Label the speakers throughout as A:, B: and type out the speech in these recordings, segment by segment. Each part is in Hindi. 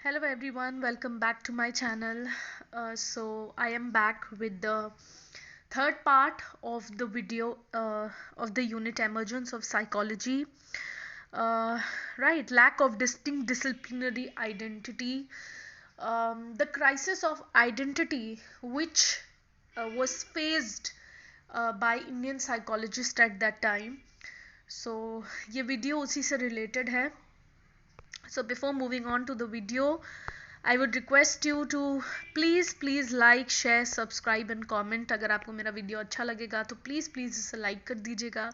A: Hello everyone, welcome back to my channel. So I am back with the third part of the video of the unit Emergence of Psychology. Uh, right, lack of distinct disciplinary identity, the crisis of identity which was faced by Indian psychologists at that time. So ये वीडियो उसी से रिलेटेड है. So before moving on to the video, I would request you to please like, share, subscribe and comment. अगर आपको मेरा वीडियो अच्छा लगेगा तो please इसे like कर दीजिएगा.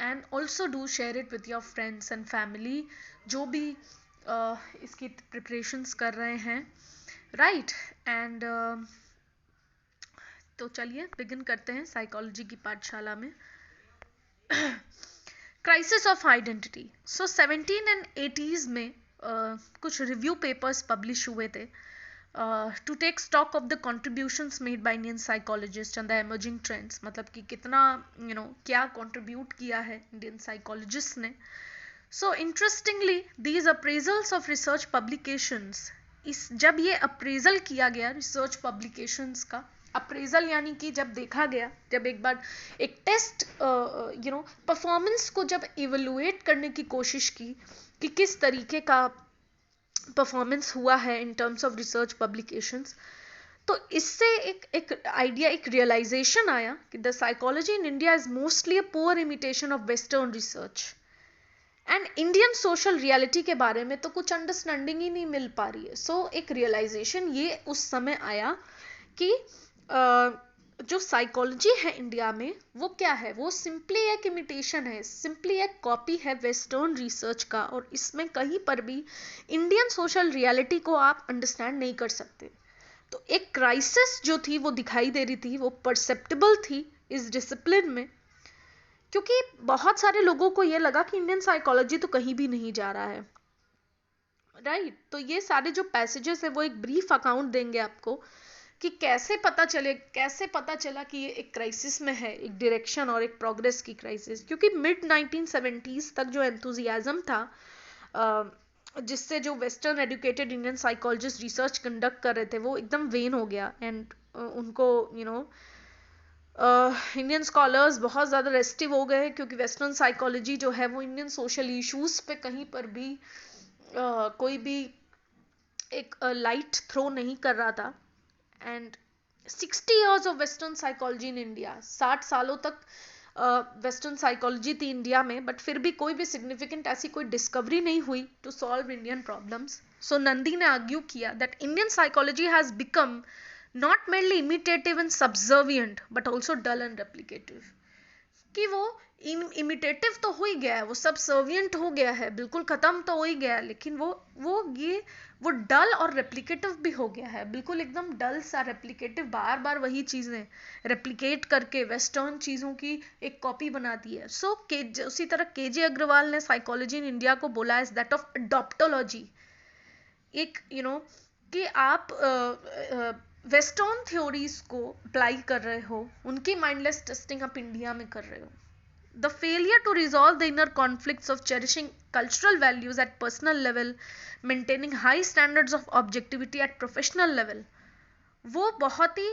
A: And also do share it with your friends and family जो भी इसकी preparations कर रहे हैं. Right, and तो चलिए begin करते हैं साइकोलॉजी की पाठशाला में. Crisis of identity. So 17 and 80s में कुछ रिव्यू पेपर्स पब्लिश हुए थे to take stock of the contributions made by Indian psychologist and the emerging trends. मतलब कि कितना क्या कॉन्ट्रीब्यूट किया है इंडियन साइकोलॉजिस्ट ने. सो interestingly these appraisals of research publications, इस जब ये अप्रेजल किया गया रिसर्च पब्लिकेशंस का, अप्रेजल यानी कि जब देखा गया, जब एक बार एक टेस्ट परफॉर्मेंस को जब इवेलुएट करने की कोशिश की कि किस तरीके का परफॉर्मेंस हुआ है in terms of research publications, तो इससे एक आइडिया, एक रियलाइजेशन आया कि the psychology in India is mostly a poor imitation of western research and Indian social reality के बारे में तो कुछ अंडरस्टैंडिंग ही नहीं मिल पा रही है. सो एक रियलाइजेशन ये उस समय आया कि जो साइकोलॉजी है इंडिया में वो क्या है, वो सिंपली एक इमिटेशन है, सिंपली एक कॉपी है वेस्टर्न रिसर्च का, और इसमें कहीं पर भी इंडियन सोशल रियलिटी को आप अंडरस्टैंड नहीं कर सकते. तो एक क्राइसिस जो थी वो दिखाई दे रही थी, वो परसेप्टेबल थी इस डिसिप्लिन में, क्योंकि बहुत सारे लोगों को ये लगा कि इंडियन साइकोलॉजी तो कहीं भी नहीं जा रहा है. राइट, तो ये सारे जो पैसेजेस है वो एक ब्रीफ अकाउंट देंगे आपको कि कैसे पता चला कि ये एक क्राइसिस में है, एक डायरेक्शन और एक प्रोग्रेस की क्राइसिस. क्योंकि मिड 1970s तक जो एंथुजियाज्म था जिससे जो western educated Indian psychologist research conduct कर रहे थे वो एकदम वेन हो गया. एंड उनको इंडियन स्कॉलर्स बहुत ज़्यादा रेस्टिव हो गए, क्योंकि वेस्टर्न साइकोलॉजी जो है वो इंडियन सोशल इश्यूज पे कहीं पर भी कोई भी एक लाइट थ्रो नहीं कर रहा था. And 60 years of western psychology in India, 60 सालों तक वेस्टर्न साइकोलॉजी थी इंडिया में, बट फिर भी कोई भी सिग्निफिकेंट ऐसी कोई डिस्कवरी नहीं हुई to solve Indian problems. So Nandy ने आर्ग्यू किया that Indian psychology has become not mainly imitative and subservient but also dull and replicative. कि वो इमिटेटिव तो हो ही गया है, वो सबसर्वियंट हो गया है, बिल्कुल खत्म तो हो ही गया है, लेकिन वो डल और रेप्लिकेटिव भी हो गया है, बिल्कुल एकदम डल सा रेप्लिकेटिव, बार बार वही चीजें रेप्लिकेट करके वेस्टर्न चीजों की एक कॉपी बना दी है. सो उसी तरह केजे अग्रवाल ने साइकोलॉजी इन इंडिया को बोला इज दैट ऑफ अडॉप्टोलॉजी. एक कि आप वेस्टर्न थ्योरीज को अप्लाई कर रहे हो, उनकी माइंडलेस टेस्टिंग आप इंडिया में कर रहे हो. The failure to resolve the inner conflicts of cherishing cultural values at personal level, maintaining high standards of objectivity at professional level, वो बहुत ही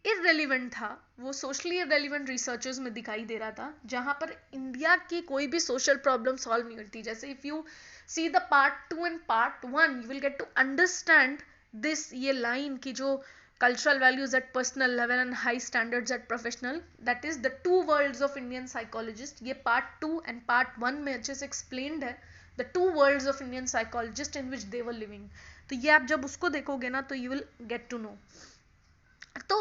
A: irrelevant था. वो socially irrelevant researchers में दिखाई दे रहा था, जहाँ पर इंडिया की कोई भी social problem solve नहीं होती. जैसे if you see the part 2 and part 1, you will get to understand this, ये line की जो cultural values at personal level and high standards at professional, that is the two worlds of Indian psychologist. ये part 2 and part 1 में अच्छे से explained है, the two worlds of Indian psychologist in which they were living. तो ये आप जब उसको देखोगे ना तो you will get to know. तो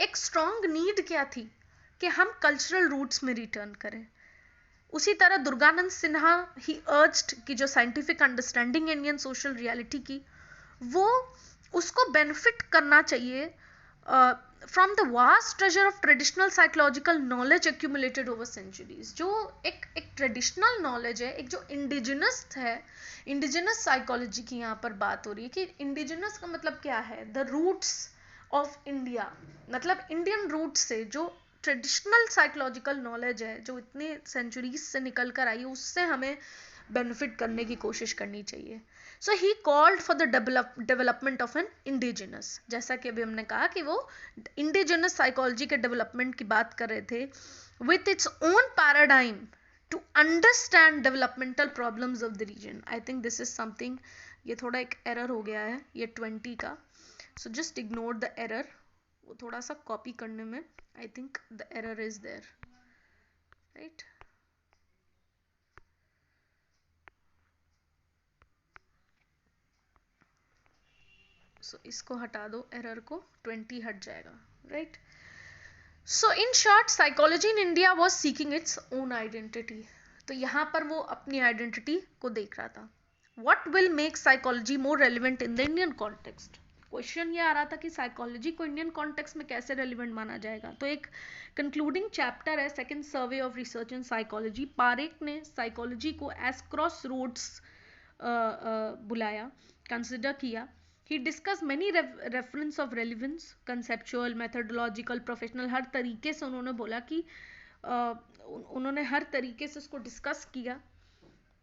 A: एक स्ट्रॉन्ग नीड क्या थी कि हम कल्चरल रूट्स में रिटर्न करें. उसी तरह दुर्गानंद सिन्हा ही अर्ज्ड कि जो scientific understanding Indian social reality की, वो उसको बेनिफिट करना चाहिए from the vast treasure of traditional psychological knowledge accumulated over centuries. जो एक ट्रेडिशनल नॉलेज है, एक जो इंडिजिनस है, इंडिजिनस साइकोलॉजी की यहाँ पर बात हो रही है कि इंडिजिनस का मतलब क्या है, द रूट्स ऑफ इंडिया, मतलब इंडियन रूट से जो ट्रेडिशनल साइकोलॉजिकल नॉलेज है जो इतने सेंचुरीज से निकल कर आई है, उससे हमें बेनिफिट करने की कोशिश करनी चाहिए. So he called for the development of an indigenous, जैसा कि अभी हमने कहा कि वो इंडिजिनस साइकोलॉजी के डेवलपमेंट की बात कर रहे थे, with its own paradigm to understand developmental problems of the region. I think this is something, ये थोड़ा एक error हो गया है ये 20 का, so just ignore the error. वो थोड़ा सा copy करने में I think the error is there, right? So इसको हटा दो, error को, 20 हट जाएगा, right? So in short, psychology in India was seeking its own identity. तो यहाँ पर वो अपनी आइडेंटिटी को देख रहा था. What will make psychology more relevant in the Indian context? Question ये आ रहा था कि साइकोलॉजी को इंडियन कॉन्टेक्स्ट में कैसे रेलिवेंट माना जाएगा. तो एक कंक्लूडिंग चैप्टर है second survey of research in psychology. Parekh ने साइकोलॉजी को एज क्रॉस रोड्स बुलाया, कंसिडर किया. He discussed many reference of relevance, conceptual, methodological, professional, हर तरीके से उन्होंने बोला कि उन्होंने हर तरीके से उसको डिस्कस किया,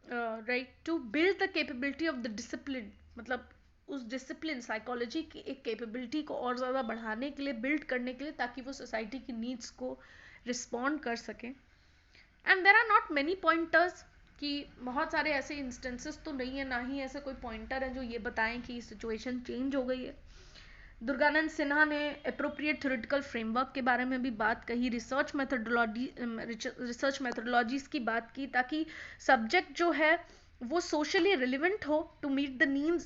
A: right, to build the capability of the discipline. मतलब उस डिसिप्लिन साइकोलॉजी की एक कैपेबिलिटी को और ज़्यादा बढ़ाने के लिए, बिल्ड करने के लिए, ताकि वो सोसाइटी की नीड्स को रिस्पॉन्ड कर सकें. And there are not many pointers, कि बहुत सारे ऐसे इंस्टेंसेस तो नहीं है, ना ही ऐसे कोई पॉइंटर है जो ये बताएं कि सिचुएशन चेंज हो गई है. दुर्गानंद सिन्हा ने अप्रोप्रिएट थ्योरेटिकल फ्रेमवर्क के बारे में भी बात कही, रिसर्च मेथोडोलॉजीज की बात की, ताकि सब्जेक्ट जो है वो सोशली रिलेवेंट हो to meet the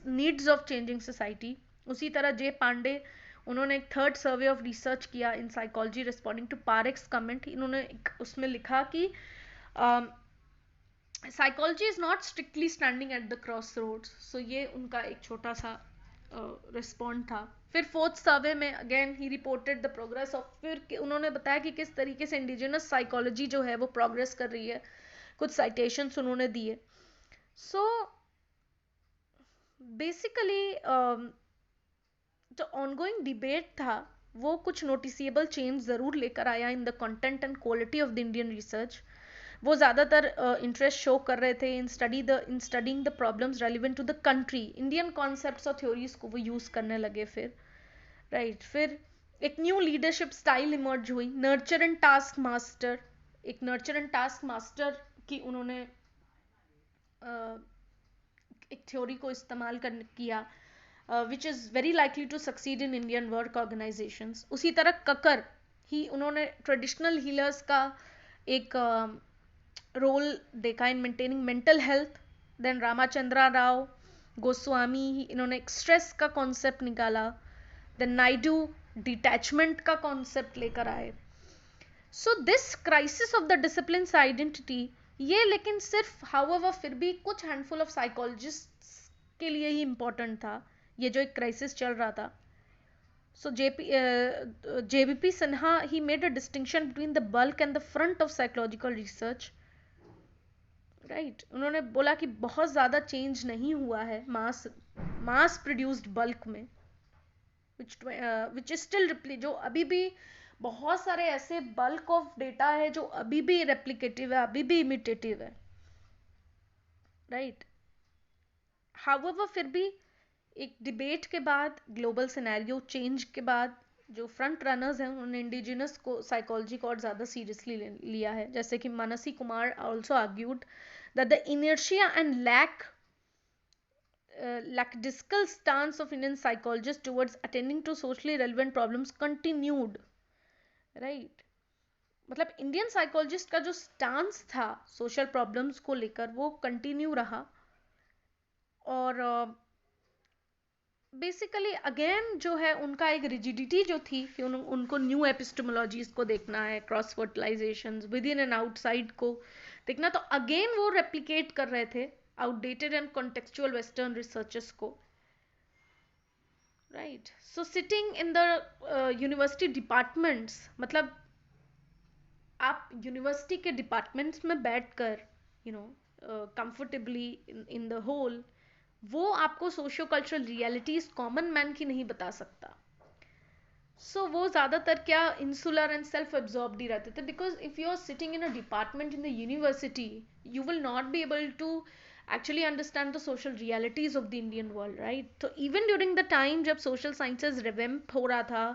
A: needs of changing society. उसी तरह जे पांडे, उन्होंने एक थर्ड सर्वे ऑफ रिसर्च किया in psychology responding to Parekh's comment. इन्होंने उसमें लिखा कि psychology is not strictly standing at the crossroads. So ये उनका एक छोटा सा रिस्पॉन्ड था. फिर फोर्थ सर्वे में again he reported the progress of, फिर उन्होंने बताया कि किस तरीके से इंडिजिनस साइकोलॉजी जो है वो प्रोग्रेस कर रही है. कुछ साइटेशंस उन्होंने दिए. सो बेसिकली जो ऑनगोइंग डिबेट था वो कुछ नोटिसेबल चेंज ज़रूर लेकर आया in the content and quality of the Indian research. वो ज़्यादातर इंटरेस्ट शो कर रहे थे in studying the problems relevant to the country. Indian concepts और थ्योरीज को वो यूज़ करने लगे. फिर राइट, फिर एक न्यू लीडरशिप स्टाइल इमर्ज हुई, नर्चर एंड टास्क मास्टर. एक नर्चर एंड टास्क मास्टर की उन्होंने एक थ्योरी को इस्तेमाल किया, which is very likely to succeed in Indian work organizations. उसी तरह ककर ही उन्होंने ट्रेडिशनल हीलर्स का एक रोल देखा in maintaining mental health. Then Ramachandra Rao Goswami, इन्होंने एक स्ट्रेस का कॉन्सेप्ट निकाला. देन नायडू डिटैचमेंट का कॉन्सेप्ट लेकर आए. So this crisis of the discipline identity, ये लेकिन सिर्फ हाउएवर फिर भी कुछ हैंडफुल ऑफ साइकोलॉजिस्ट्स के लिए ही इम्पोर्टेंट था, ये जो एक क्राइसिस चल रहा था. सो JBP Sinha he made a distinction between the bulk and the front of psychological research. Right, उन्होंने बोला कि बहुत ज़्यादा चेंज नहीं हुआ है मास प्रोड्यूस्ड बल्क में, विच इज स्टिल जो अभी भी बहुत सारे ऐसे बल्क ऑफ डेटा है जो अभी भी रेप्लिकेटिव है, अभी भी इमिटेटिव है. राइट, हाउएवर फिर भी एक डिबेट के बाद, ग्लोबल सिनेरियो चेंज के बाद, जो फ्रंट रनर्स हैं उन्होंने इंडिजिनस को साइकोलॉजी को और ज़्यादा सीरियसली लिया है. जैसे कि Mansi Kumar also argued that the inertia and lackadaisical stance of Indian psychologists towards attending to socially relevant problems continued. Right, मतलब इंडियन साइकोलॉजिस्ट का जो स्टांस था सोशल प्रॉब्लम्स को लेकर वो कंटिन्यू रहा. और बेसिकली अगेन जो है उनका एक रिजिडिटी जो थी कि उनको न्यू एपिस्टेमोलॉजीज को देखना है, cross fertilization within and outside को देखना. तो अगेन वो रेप्लिकेट कर रहे थे outdated and contextual western researches को. Right, so sitting in the university departments, मतलब आप यूनिवर्सिटी के डिपार्टमेंट्स में बैठकर कंफर्टेबली इन द होल, वो आपको socio cultural realities common man की नहीं बता सकता. सो वो ज़्यादातर क्या इंसुलर एंड सेल्फ एब्जॉर्ब्ड ही रहते थे, because if you are sitting in a department in the university you will not be able to actually understand the social realities of the Indian world, right? So even during the time जब social sciences revamp हो रहा था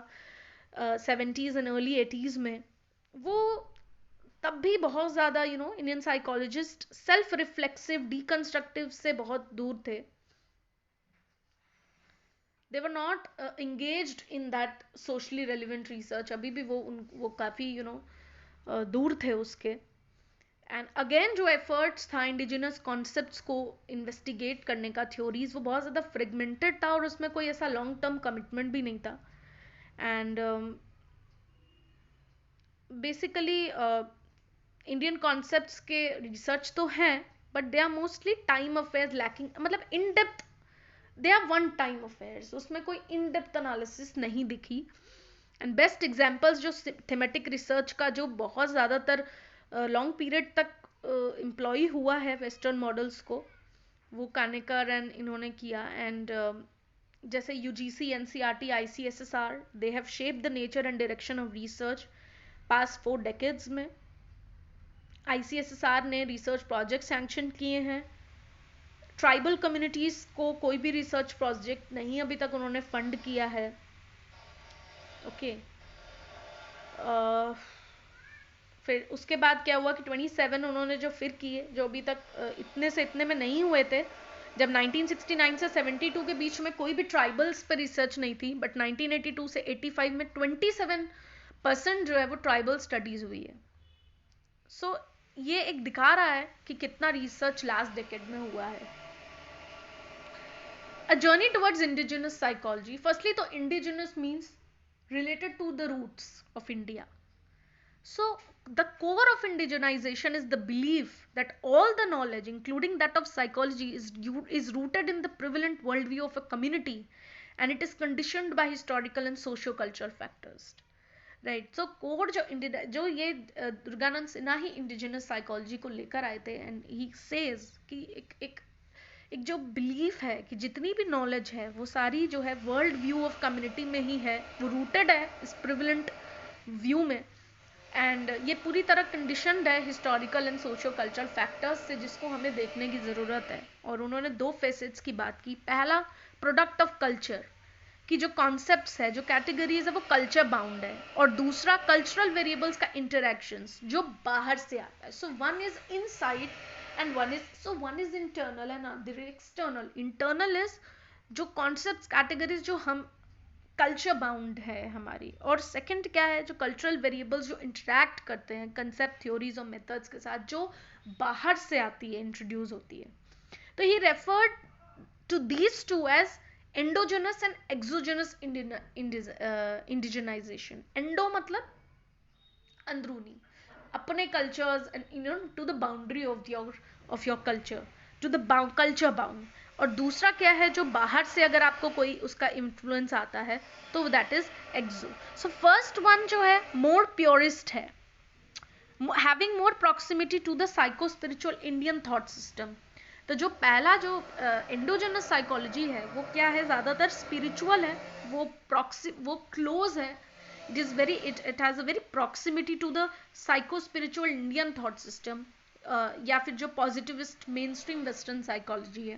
A: 70s and early 80s में, वो तब भी बहुत ज़्यादा इंडियन साइकोलॉजिस्ट सेल्फ रिफ्लेक्सिव डीकंस्ट्रक्टिव से बहुत दूर थे. they were not engaged in that socially relevant research. अभी भी वो काफ़ी दूर थे उसके. एंड अगेन जो एफर्ट्स था इंडिजिनस कॉन्सेप्ट्स को इन्वेस्टिगेट करने का, थ्योरीज, वो बहुत ज़्यादा फ्रेगमेंटेड था और उसमें कोई ऐसा लॉन्ग टर्म कमिटमेंट भी नहीं था. एंड बेसिकली इंडियन कॉन्सेप्ट्स के रिसर्च तो हैं, but they are mostly time affairs lacking. मतलब in depth they are one time affairs, उसमें कोई इन डेप्थ एनालिसिस नहीं दिखी. एंड बेस्ट एग्जाम्पल्स जो थीमेटिक रिसर्च का जो बहुत ज़्यादातर लॉन्ग पीरियड तक एम्प्लॉय हुआ है वेस्टर्न मॉडल्स को, वो कानेकर एंड इन्होंने किया. एंड जैसे UGC, NCERT, ICSSR, they have shaped the nature and direction of research past 4 decades में. आईसीएसएसआर ने रिसर्च प्रोजेक्ट सैंक्शन किए हैं. ट्राइबल कम्युनिटीज को कोई भी रिसर्च प्रोजेक्ट नहीं अभी तक उन्होंने फंड किया है. ओके. फिर उसके बाद क्या हुआ कि 27 उन्होंने जो फिर किए, जो अभी तक इतने से इतने में नहीं हुए थे. जब 1969 से 72 के बीच में कोई भी ट्राइबल्स पर रिसर्च नहीं थी, बट 1982 से 85 में 27% जो है वो ट्राइबल स्टडीज हुई है. सो ये एक दिखा रहा है कि कितना रिसर्च लास्ट डेकेड में हुआ है. A journey towards indigenous psychology. Firstly, तो indigenous means related to the roots of India. So, the core of indigenization is the belief that all the knowledge, including that of psychology, is rooted in the prevalent worldview of a community, and it is conditioned by historical and socio-cultural factors. Right. So, core जो ये दुर्गानंद सिन्हा ही indigenous psychology को लेकर आए थे, and he says कि एक जो बिलीफ है कि जितनी भी नॉलेज है वो सारी जो है वर्ल्ड व्यू ऑफ कम्युनिटी में ही है, वो रूटेड है इस प्रिविलेंट व्यू में. एंड ये पूरी तरह कंडीशनड है historical and socio cultural factors से, जिसको हमें देखने की ज़रूरत है. और उन्होंने 2 फेसेट्स की बात की. पहला, प्रोडक्ट ऑफ कल्चर, कि जो कॉन्सेप्ट्स है, जो कैटेगरीज है, वो कल्चर बाउंड है. और दूसरा, कल्चरल वेरिएबल्स का इंटरैक्शंस जो बाहर से आता है. So one is inside and one is internal and other external. Internal is जो concepts categories जो हम culture bound है हमारी, और second क्या है, जो cultural variables जो interact करते हैं concept, theories और methods के साथ, जो बाहर से आती है, introduce होती है. तो he referred to these two as endogenous and exogenous indigenization. Endo मतलब अंदरूनी, अपने cultures and to the boundary of your culture, to the culture bound. और दूसरा क्या है, जो बाहर से अगर आपको कोई उसका इन्फ्लुएंस आता है तो that is exo. So first one जो है मोर प्योरिस्ट है, having more proximity to the psycho spiritual Indian thought system. तो जो पहला जो एंडोजेनस साइकोलॉजी है वो क्या है, ज़्यादातर स्पिरिचुअल है, वो क्लोज है. It has a very proximity to the psycho-spiritual Indian thought system, या फिर जो positivist mainstream western psychology है.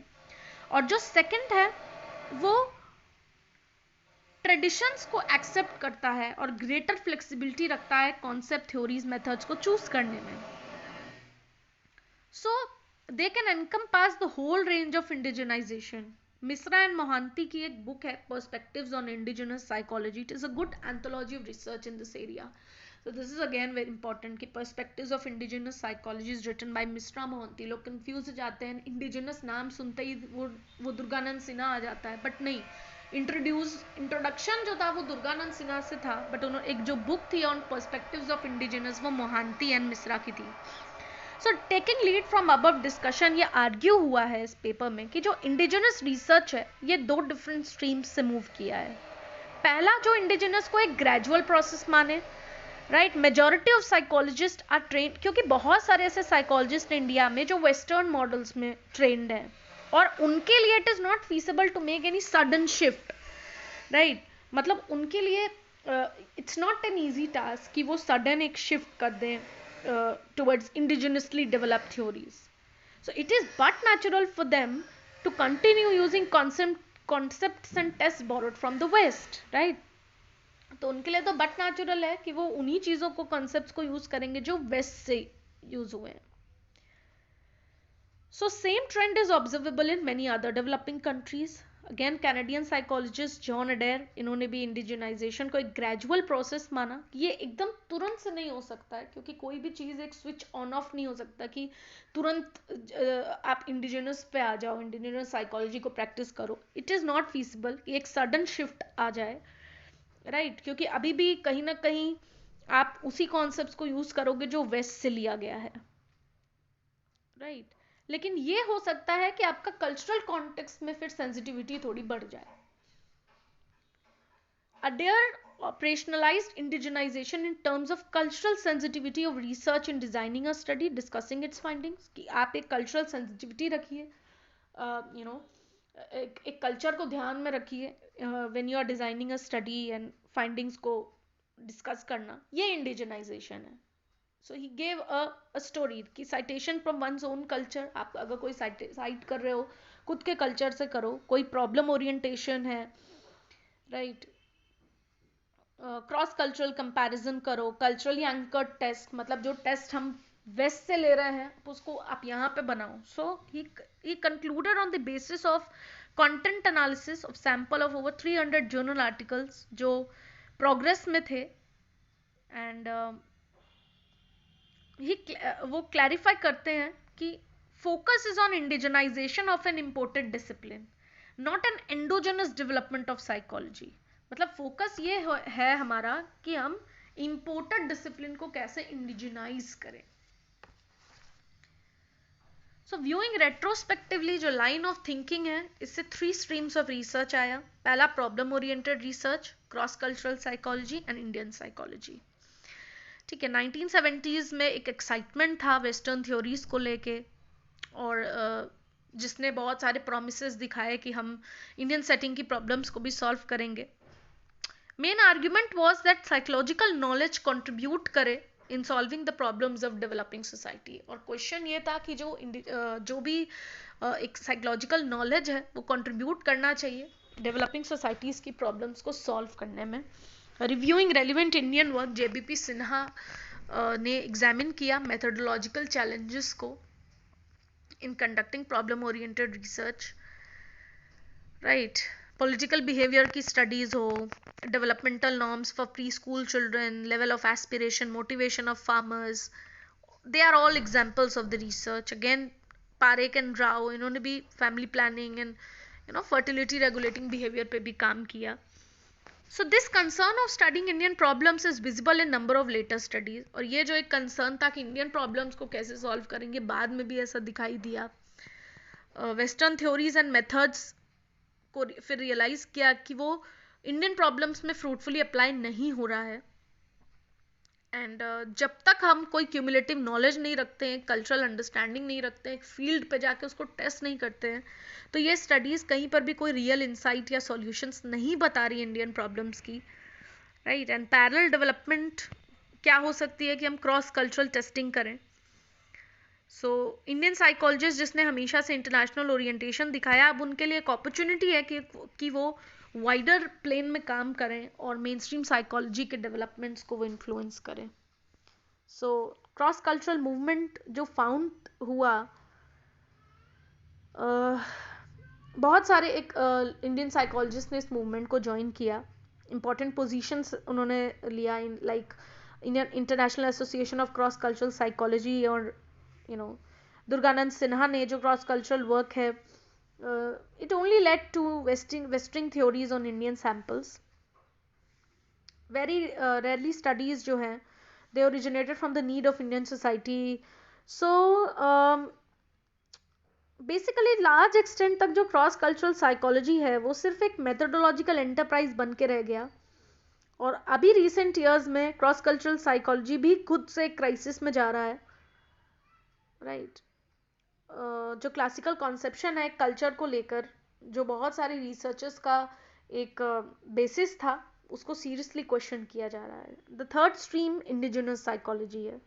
A: और जो second है वो traditions को accept करता है और greater flexibility रखता है concept, theories, methods को choose करने में. So they can encompass the whole range of indigenization. Mishra and Mohanty की एक बुक है perspectives on indigenous psychology. It is a good anthology of research in this area. So this is again very important कि perspectives of indigenous psychology is written by Mishra Mohanty. लोग कंफ्यूज हो जाते हैं, इंडिजिनस नाम सुनते ही वो दुर्गानंद सिन्हा आ जाता है, बट नहीं. इंट्रोडक्शन जो था वो दुर्गानंद सिन्हा से था, बट उन्होंने एक जो बुक थी ऑन पर्सपेक्टिव्स ऑफ इंडिजिनस वो मोहांती एंड मिश्रा की थी. So taking lead from above discussion, ये आर्ग्यू हुआ है इस पेपर में कि जो इंडिजिनस रिसर्च है ये 2 डिफरेंट स्ट्रीम्स से मूव किया है. पहला, जो इंडिजिनस को एक ग्रेजुअल प्रोसेस माने, right. Majority of psychologist are trained, क्योंकि बहुत सारे ऐसे साइकोलॉजिस्ट इंडिया में जो वेस्टर्न मॉडल्स में ट्रेंड हैं और उनके लिए it is not feasible to make any sudden shift, right. मतलब उनके लिए it's not an easy task कि वो सडन एक शिफ्ट कर दें towards indigenously developed theories. So it is but natural for them to continue using concepts and tests borrowed from the West, right? तो उनके लिए तो बट नेचुरल है कि वो उन्हीं चीज़ों को कॉन्सेप्ट्स को यूज करेंगे जो वेस्ट से यूज हुए हैं. So same trend is observable in many other developing countries. Again, Canadian psychologist John Adair, इन्होंने भी इंडिजिनाइजेशन को एक ग्रेजुअल प्रोसेस माना. ये एकदम तुरंत से नहीं हो सकता है, क्योंकि कोई भी चीज़ एक स्विच ऑन ऑफ नहीं हो सकता कि तुरंत आप इंडिजिनस पे आ जाओ, इंडिजिनस साइकोलॉजी को प्रैक्टिस करो. इट इज़ नॉट फीसिबल कि एक सडन शिफ्ट आ जाए, राइट? क्योंकि अभी भी कहीं ना कहीं आप उसी कॉन्सेप्ट्स को यूज करोगे जो वेस्ट से लिया गया है, राइट? लेकिन ये हो सकता है कि आपका कल्चरल कॉन्टेक्स्ट में फिर सेंसिटिविटी थोड़ी बढ़ जाए. Adair operationalized indigenization in terms of cultural sensitivity of research in designing a study, discussing its findings. कि आप एक cultural sensitivity रखिए, you know, एक कल्चर को ध्यान में रखिए when you are designing a study and findings को डिस्कस करना, ये इंडिजिनाइजेशन है. So he gave a story कि citation from one's own culture. आप अगर कोई साइट कर रहे हो, खुद के कल्चर से करो. कोई प्रॉब्लम ओरिएंटेशन है, राइट? क्रॉस कल्चरल कंपैरिजन करो. कल्चरली एंकर्ड टेस्ट, मतलब जो टेस्ट हम वेस्ट से ले रहे हैं उसको आप यहाँ पे बनाओ. सो he concluded on the basis of content analysis of sample of over 300 journal articles जो प्रोग्रेस में थे, एंड वो क्लैरिफाई करते हैं कि focus is on indigenization of an imported discipline, not an endogenous development of psychology. मतलब फोकस ये है हमारा कि हम इम्पोर्टेड डिसिप्लिन को कैसे इंडिजिनाइज करें. सो व्यूइंग रेट्रोस्पेक्टिवली जो लाइन ऑफ थिंकिंग है, इससे 3 स्ट्रीम्स ऑफ रिसर्च आया. पहला problem oriented research, cross cultural psychology and Indian psychology. ठीक है, 1970s में एक एक्साइटमेंट था वेस्टर्न थ्योरीज को लेके, और जिसने बहुत सारे प्रोमिसेस दिखाए कि हम इंडियन सेटिंग की प्रॉब्लम्स को भी सॉल्व करेंगे. Main argument was that psychological knowledge contribute करे in solving the problems of developing society. और क्वेश्चन ये था कि जो भी एक साइकोलॉजिकल नॉलेज है वो कंट्रीब्यूट करना चाहिए डेवलपिंग सोसाइटीज की प्रॉब्लम्स को सॉल्व करने में. Reviewing relevant Indian work, JBP Sinha ने एग्जामिन किया मेथोडोलॉजिकल चैलेंजेस को in conducting problem oriented research, right? Political behaviour की स्टडीज हो, developmental norms for preschool children, level of aspiration, motivation of farmers, they are all examples of the research. Again Parekh and Rao, इन्होंने भी family planning and fertility regulating behaviour पे भी काम किया. So this concern of studying Indian problems is visible in number of later studies. और ये जो एक कंसर्न था कि इंडियन प्रॉब्लम्स को कैसे सॉल्व करेंगे, बाद में भी ऐसा दिखाई दिया. वेस्टर्न थ्योरीज एंड मेथड्स को फिर रियलाइज किया कि वो इंडियन प्रॉब्लम्स में फ्रूटफुली अप्लाई नहीं हो रहा है. एंड जब तक हम कोई क्यूमुलेटिव नॉलेज नहीं रखते हैं, कल्चरल अंडरस्टैंडिंग नहीं रखते हैं, फील्ड पे जाके उसको टेस्ट नहीं करते हैं, तो ये स्टडीज़ कहीं पर भी कोई रियल इंसाइट या सॉल्यूशंस नहीं बता रही इंडियन प्रॉब्लम्स की, राइट? एंड पैरेलल डेवलपमेंट क्या हो सकती है कि हम क्रॉस कल्चरल टेस्टिंग करें. सो इंडियन साइकोलॉजिस्ट जिसने हमेशा से इंटरनेशनल ओरिएंटेशन दिखाया, अब उनके लिए एक अपॉर्चुनिटी है कि वो वाइडर प्लेन में काम करें और मेन स्ट्रीम साइकोलॉजी के डेवलपमेंट्स को वो इन्फ्लुएंस करें. सो क्रॉस कल्चरल मूवमेंट जो फाउंड हुआ, बहुत सारे एक इंडियन साइकोलॉजिस्ट ने इस मूवमेंट को ज्वाइन किया. इंपॉर्टेंट पोजीशंस उन्होंने लिया in like Indian international association of cross cultural psychology, और दुर्गानंद सिन्हा ने जो क्रॉस कल्चरल वर्क है, it only led to western theories on Indian samples. Very rarely studies जो हैं, they originated from the need of Indian society. So basically large extent तक जो क्रॉस कल्चरल साइकोलॉजी है वो सिर्फ एक मेथोडोलॉजिकल एंटरप्राइज बन के रह गया. और अभी रिसेंट ईयर्स में क्रॉस कल्चरल साइकोलॉजी भी खुद से क्राइसिस में जा रहा है, राइट? जो क्लासिकल कॉन्सेप्शन है कल्चर को लेकर, जो बहुत सारे रिसर्चर्स का एक बेसिस था, उसको सीरियसली क्वेश्चन किया जा रहा है. The third stream indigenous psychology है.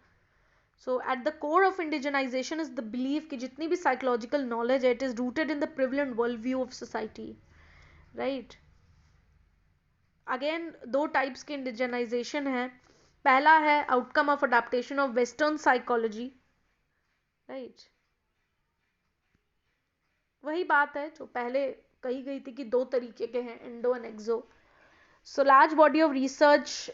A: So at the core of indigenization is the belief कि जितनी भी psychological knowledge है, it is rooted in the prevalent worldview of society, right? Again, दो types के indigenization है. पहला है outcome of adaptation of western psychology, right? वही बात है जो पहले कही गई थी कि दो तरीके के हैं, endo and exo. So large body of research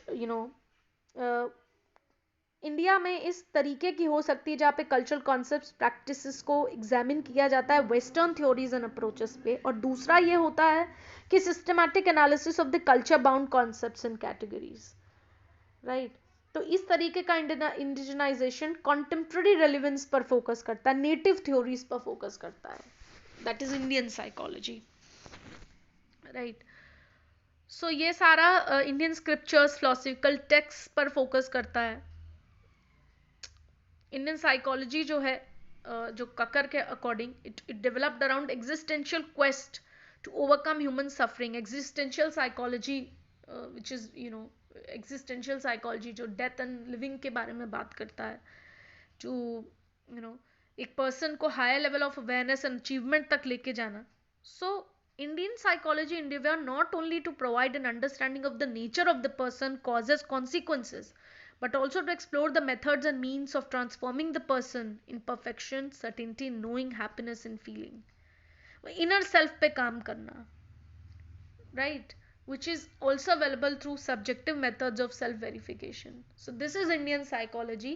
A: India में इस तरीके की हो सकती है जहाँ पे कल्चरल कॉन्सेप्ट्स प्रैक्टिसेस को एग्जामिन किया जाता है वेस्टर्न थ्योरीज एंड अप्रोचेस पे, और दूसरा ये होता है कि systematic analysis of the culture bound concepts and categories, right? तो इस तरीके का इंडिजिनाइजेशन कॉन्टेम्प्ररी रेलिवेंस पर फोकस करता है, नेटिव थ्योरीज पर फोकस करता है. That is Indian psychology, right? So ये सारा इंडियन स्क्रिप्चर्स फिलोसफिकल टेक्स्ट पर फोकस करता है. इंडियन साइकोलॉजी जो है जो ककर के according it developed around existential quest to overcome human suffering. Existential psychology which is existential psychology जो डेथ एंड लिविंग के बारे में बात करता है, जो एक पर्सन को higher level of awareness and achievement तक लेके जाना. सो Indian psychology endeavor not only to provide an understanding of the nature of the person, causes, consequences, but also to explore the methods and means of transforming the person in perfection, certainty, knowing, happiness and feeling. Inner self पे काम करना, right? Which is also available through subjective methods of self verification. So this is Indian psychology.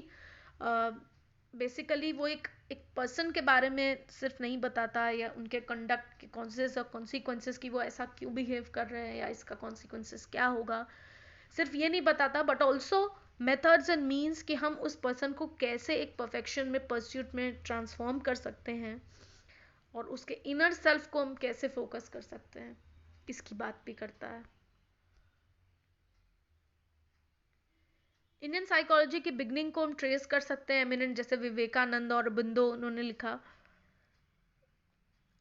A: Basically वो एक पर्सन के बारे में सिर्फ नहीं बताता या उनके कंडक्ट के कॉन्सेस और कॉन्सिक्वेंसेस की वो ऐसा क्यों बिहेव कर रहे हैं या इसका कॉन्सिक्वेंसेस क्या होगा, सिर्फ ये नहीं बताता, but also methods and means कि हम उस पर्सन को कैसे एक परफेक्शन में परस्यूट में ट्रांसफॉर्म कर सकते हैं और उसके इनर सेल्फ को हम कैसे फोकस कर सकते हैं, इसकी बात भी करता है. इंडियन साइकोलॉजी की बिगनिंग को हम ट्रेस कर सकते हैं एमिनेंट जैसे विवेकानंद और अरबिंदो, उन्होंने लिखा.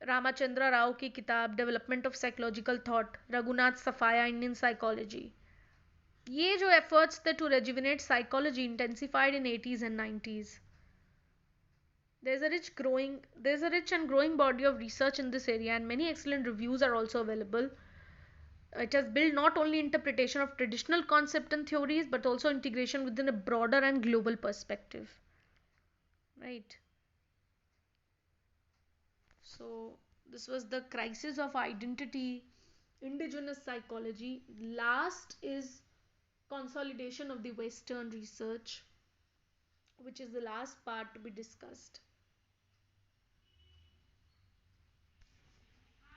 A: रामाचंद्र राव की किताब development of psychological thought, Raghunath Safaya Indian psychology. ये जो एफर्ट्स थे to rejuvenate psychology intensified in 80s and 90s. There's a rich and growing body of research in this area and many excellent reviews are also available. It has built not only interpretation of traditional concepts and theories but also integration within a broader and global perspective, right? So this was the crisis of identity, indigenous psychology. Last is consolidation of the western research, which is the last part to be discussed.